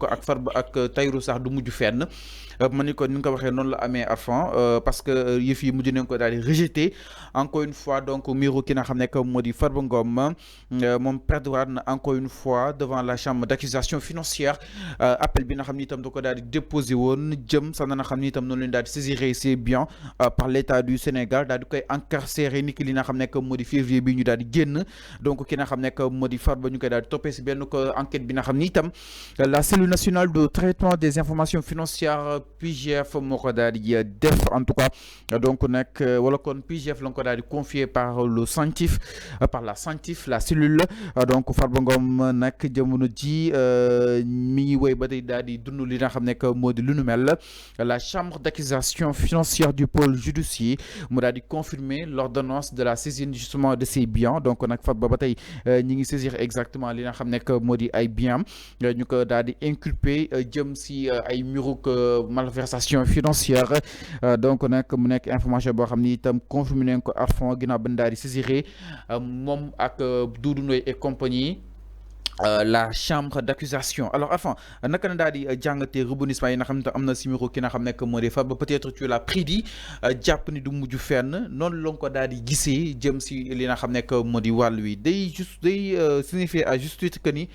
donc ak Farba ak Tahirou Sarr du mujj fenn ma ni ko ni nga ko waxee noonu la amee Arfan parce que yëf yi mujj nañ ko daal di rejeté encore une fois donc miiru ki nga xam ne que moo di Farba Ngom moom perdre na encore une fois devant la chambre d'accusation financière appel bi nga xam ni itam da ko daal di déposé woon jëm sax na nga xam ni itam noonu leen daal di saisir ses biens par l'État du Sénégal daal di koy incarcéré ni ki li nga xam ne que moo di février bi ñu daal di génn donc ki nga xam ne que moo di Farba ñu koy daal di toppee si benn ko enquête bi nga xam ni itam la cellule nationale de traitement des informations financières PIGF moo ko daal di def en tout cas donc nag wala kon PIGF la ko daal di confié par le CENTIF par la CENTIF la cellule donc Farba Ngom nag jamono ji mi ngi woy ba tey daal di dund li nga xam ne que moo di lu nu mel la chambre d'accusation financière du pôle judiciaire mu daal di confirmer l'ordonnance de la saisine justement de ces biens donc nag Farba ba tey ñi ngi saisir exactement li nga xam ne que moo di ay biens ñu ko daal di inculpé jëm si ay muruk malversation financière donc nag mu nekk information boo xam ni itam confirmé nañ ko Arfan ginnaaw ba daal di saisir moom ak Doudou Ndoye et compagnie la chambre d'accusation alors enfin naka na daal di jàngatee rebondissement yi nga xam ne am na si miro ki nga xam ne que moo di Farba peut-être tu l'as prédit jàpp ni du mujj fenn noonu la ko daal di gisee jëm si li nga xam ne que moo di wàll wi day signifier à juste titre que ni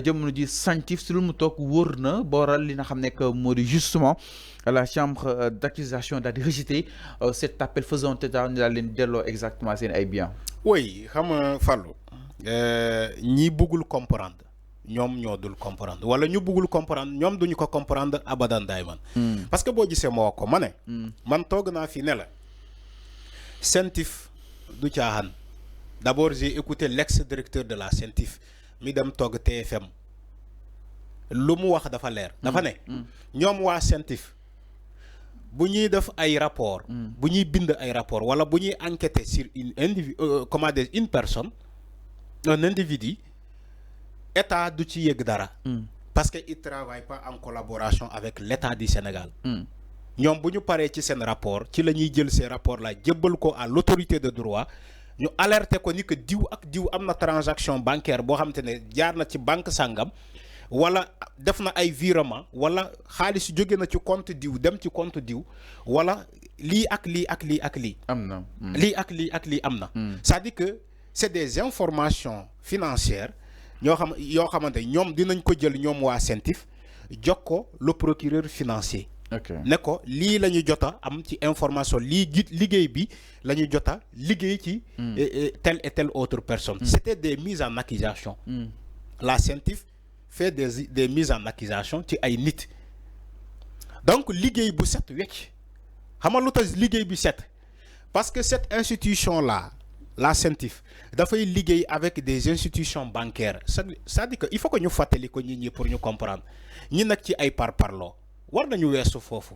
jamono ji CENTIF si lu mu toog wóor na booral li nga xam ne que moo di justement la chambre d'accusation daal di rejeter cet appel faisant état ni daal leen delloo exactement seen ay biens. oui xam nga Fallou ñi bëggul comprendre ñoom ñoo dul comprendre wala ñu bëggul comprendre ñoom duñu ko comprendre abadan dayman parce que boo gisee ma wax ko ma ne man toog naa fi ne la CENTIF du caaxaan d'abord j'ai écouté l'ex-directeur de la CENTIF mi dem toog TFM lu mu wax dafa leer dafa ne ñoom waa CENTIF bu ñuy def ay rapport bu ñuy bind ay rapport wala bu ñuy enquêter sur une comment dire une personne un individu état du ci yëg dara parce que il travaille pas en collaboration avec l'état du Sénégal ñoom bu ñu paree ci seen rapport ci la ñuy jël ces rapports là jébbal ko à l'autorité de droit ñu alerter ko ni que diw ak diw am na transaction bancaire boo xamante ne jaar na ci banque sangam wala def na ay virement wala xaalis jóge na ci compte diw dem ci compte diw wala lii ak lii ak lii ak lii am na lii ak lii ak lii am na c'est-à-dire que c'est des informations financières yoo xamante ñoom dinañ ko jël ñoom waa CENTIF jox ko le procureur financier ne ko lii la ñu jota am ci information lii liggéey bi la ñu jota liggéey ci telle et telle autre personne c'était des mises en accusation la CENTIF fait des mises en accusation ci ay nit donc liggéey bu set wecc xam nga lu tax liggéey bi set parce que cette institution là la CENTIF dafay liggéey avec des institutions bancaires c'est-à-dire que il faut que ñu fàttali ko nit ñi pour ñu comprendre ñi nag ci ay parparloo war nañu weesu foofu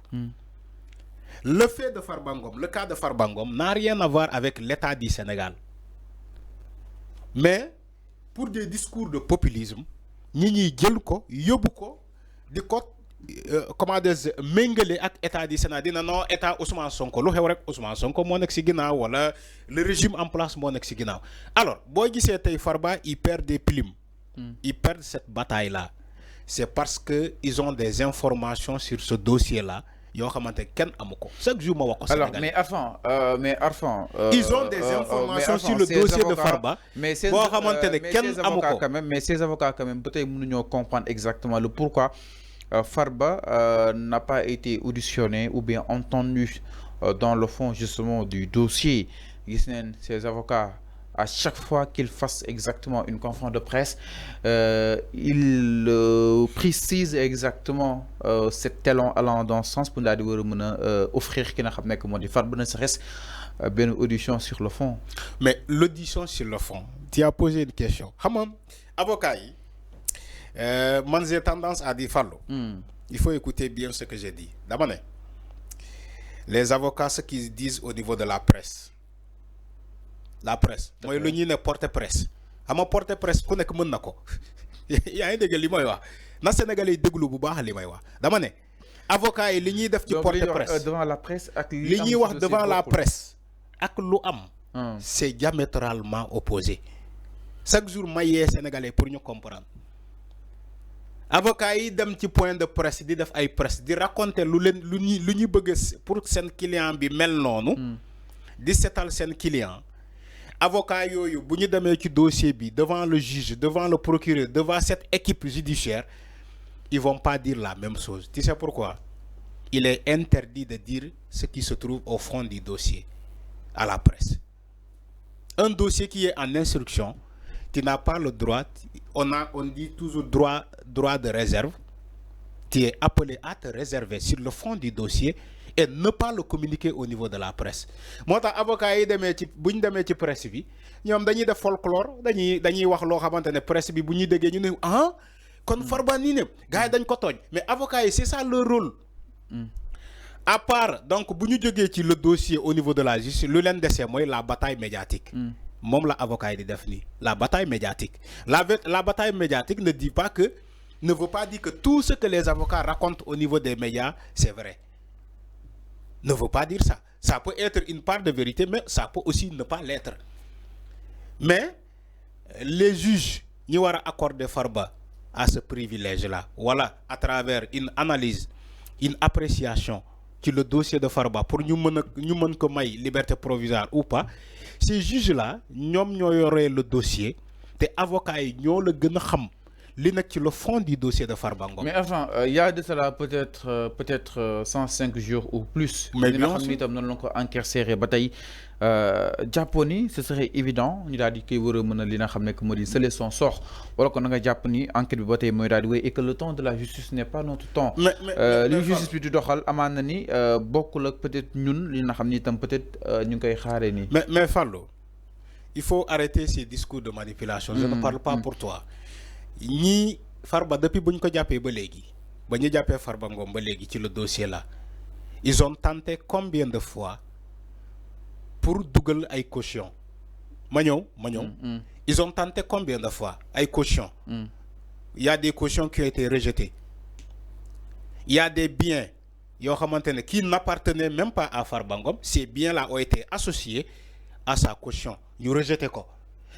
le fait de Farba Ngom le cas de Farba Ngom n'a rien à voir avec l'État du Sénégal mais pour des discours de populisme ñi ñuy jël ko yóbbu ko di ko comment dire méngale ak état du Sénégal dina non état Ousmane Sonko lu xew rek Ousmane Sonko moo nekk ci ginnaaw wala le régime en place moo nekk ci ginnaaw alors boo gisee tey Farba il perd des plumes il perd cette bataille là c'est parce que ils ont des informations sur ce dossier là yoo xamante kenn amu ko chaque jour ma wax ko Sénégal alors mais Arfan ils ont des informations sur le dossier de Farba boo xamante ne kenn amu ko mais ces avocats quand même ba tey mënuñoo comprendre exactement le pourquoi Farba n'a pas été auditionné ou bien entendu dans le fond justement du dossier gis neen ces avocats à chaque fois qu'ils fassent exactement une conférence de presse ils précisent exactement cet élan allant dans ce sens pour daal di war a mën a offrir ki nga xam nekk moo di Farba ne serait-ce benn audition sur le fond. mais l'audition sur le fond tu as posé une question xam nga avocat yi man j'ai tendance à dire Fallou il faut écouter bien ce que j'ai dit dama ne les avocats ce qu'ils disent au niveau de la presse mooy lu ñuy ne porte presse xam nga porte presse ku nekk mën na ko yaa ngi dégg li may wax na Sénégalais yi déglu bu baax li may wax dama ne avocats yi li ñuy def ci porte presse devant la presse ak li ñuy wax devant la presse ak lu am c'est diamétralement opposé chaque jour ma yee Sénégalais pour ñu comprendre avocat yi dem ci point de presse di def ay presse di raconter lu ñuy bëgg pour sen client bi mel noonu. di setal sen client. avocat yooyu bu ñu demee ci dossier bi devant le juge devant le procureur devant cette équipe judiciaire ils vont pas dire la même chose. Tu sais pourquoi? Il est interdit de dire ce qui se trouve au fond du dossier à la presse. Un dossier qui est en instruction, tu n'as pas le droit, on dit toujours droit de réserve. Tu es appelé à te réserver sur le fond du dossier et ne pas le communiquer au niveau de la presse. Moi, avocat yi demee ci buñ demee ci presse bi ñoom dañuy def folklore dañuy wax loo xamante ne presse bi bu ñuy déggee ñu ne ah kon Farba nii ne gars yi dañ ko tooñ mais avocat yi c'est ça leur rôle. À part donc bu ñu jógee ci le dossier au niveau de la justice lu leen dese mooy la bataille médiatique. Moom la avocat yi di def nii la bataille médiatique. La bataille médiatique ne veut pas dire que tout ce que les avocats racontent au niveau des médias c'est vrai. Ne veut pas dire ça. Ça peut être une part de vérité, mais ça peut aussi ne pas l'être. Mais les juges n'y vont accorder Farba à ce privilège-là. Voilà, à travers une analyse, une appréciation sur le dossier de Farba pour nous mener comme liberté provisoire ou pas. Ces juges-là, ils ont le dossier, les avocats, ils ont le le fond du dossier de Farba Ngom. Mais enfin, il y a de cela peut-être 105 jours ou plus. Mais bien sûr. Incarcéré bataille Japoni, ce serait évident. Il a dit que vous remenez c'est son sort. Voilà qu'on a Japoni enquête de bataille et que le temps de la justice n'est pas notre temps. La justice peut doxal amanani beaucoup peut-être ñun li nga xamni tam peut-être ñu koy xaré ni. Mais Fallo, il faut arrêter ces discours de manipulation. Je ne parle pas pour toi. Ni Farba depuis buñ ko jappé ba légui bañu jappé Farba Ngom ba légui ci le dossier là ils ont tenté combien de fois pour dougal ay caution ma ñew ils ont tenté combien de fois ay caution il y a des cautions qui ont été rejetées il y a des biens yo xamantene qui n'appartenaient même pas à Farba Ngom ces biens là ont été associés à sa caution ñu rejeté ko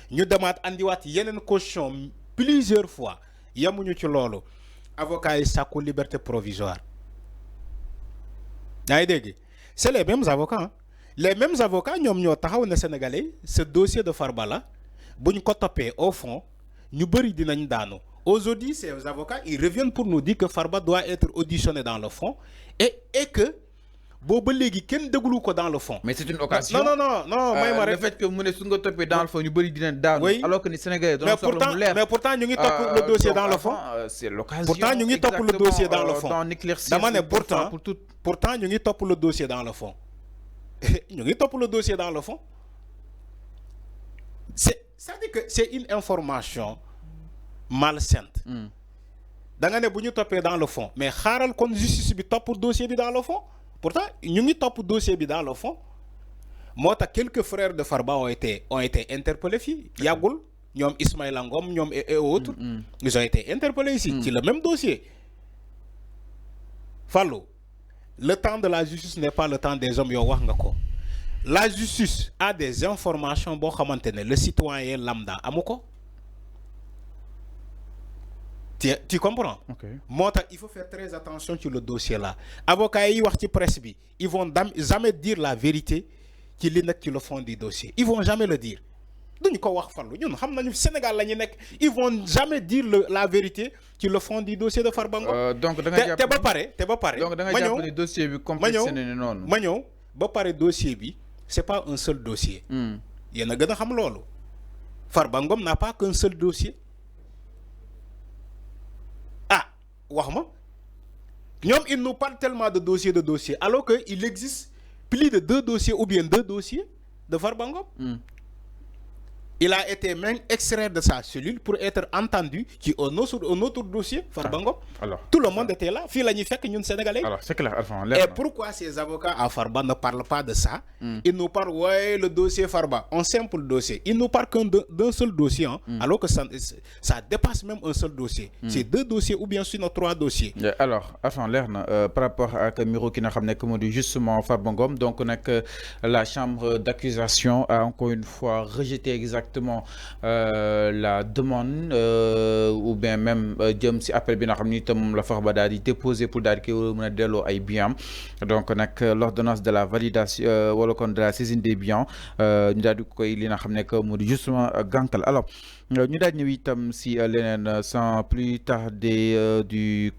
ñu demaat andiwaat yenen caution plusieurs fois yamuñu ci lolu avocat yi sàkku liberté provisoire yaa dégg c'est les mêmes avocats hein? Les mêmes avocats ñom ñoo taxaw ne sénégalais ce dossier de Farba là buñ ko topé au fond ñu bari dinañ daanu. Aujourd'hui ces avocats ils reviennent pour nous dire que Farba doit être auditionné dans le fond et que booba légui kenn déglu ko dans le fond. Mais c'est une occasion. Non le fait que mu ne su nga topé dans le fond ñu bari dinañ daanu. Alors que les Sénégalais doon soxla mu leer. Mais pourtant ñu ngi top le dossier dans le fond. C'est l'occasion. Pourtant ñu ngi top le dossier dans le fond. Dama ne pourtant ñu ngi top le dossier dans le fond. Ñu ngi top le dossier dans le fond. C'est-à-dire que c'est une information malsaine. Da nga ne bu ñu topé dans le fond mais xaaral kon justice bi top dossier bi dans le fond. Pourtant, nous avons top dossier dans le fond. Moi, quelques frères de Farba ont été interpellés ici. Yagoul, Ismaël Ngom, et autres, ils ont été interpellés ici. C'est le même dossier. Fallo, le temps de la justice n'est pas le temps des hommes. La justice a des informations pour le citoyen lambda. Amoko? Tu comprends? Okay. Il faut faire très attention sur le dossier là. Avocats yi wax ci presse bi, ils vont jamais dire la vérité qui li nek ci le fond du dossier. Ils vont jamais le dire. Duñ ko wax fallu ñun xam nañu Sénégal lañu nek, ils vont jamais dire la vérité ci le fond du dossier de Farba Ngom. Donc da nga japp te ba paré. Donc da nga japp ni dossier bi complexe né non. Ma ñew ba paré dossier bi, c'est pas un seul dossier. Yéna gëna xam lolu. Farba Ngom n'a pas qu'un seul dossier. Ils nous parlent tellement de dossiers alors qu'il existe plus de 2 dossiers ou bien 2 dossiers de Farba Ngom. Il a été même extrait de sa cellule pour être entendu qui un autre dossier Farba Ngom. Tout le monde était là. Fii la ñuy fekk ñun Sénégalais. Alors c'est clair. Et pourquoi ces avocats à Farba ne parlent pas de ça? Ils nous parlent le dossier Farba, un simple dossier. Ils nous parlent d'un seul dossier, hein, alors que ça dépasse même un seul dossier. C'est 2 dossiers ou bien sinon 3 dossiers. Alors, par rapport à Miro qui n'a ramené comme dit justement Farba Ngom, donc on a que la chambre d'accusation a encore une fois rejeté exactement directement la demande ou bien même jëm si appel bi nga xam ni itam la Farba daal di déposer pour daal di koy mën a delloo ay biens donc nag l'ordonnance de la validation wala kon de la saisine des biens ñu daal di koy li nga xam ne que moo di justement gànkal alors ñu daal ñëw itam si leneen sans plus tarder du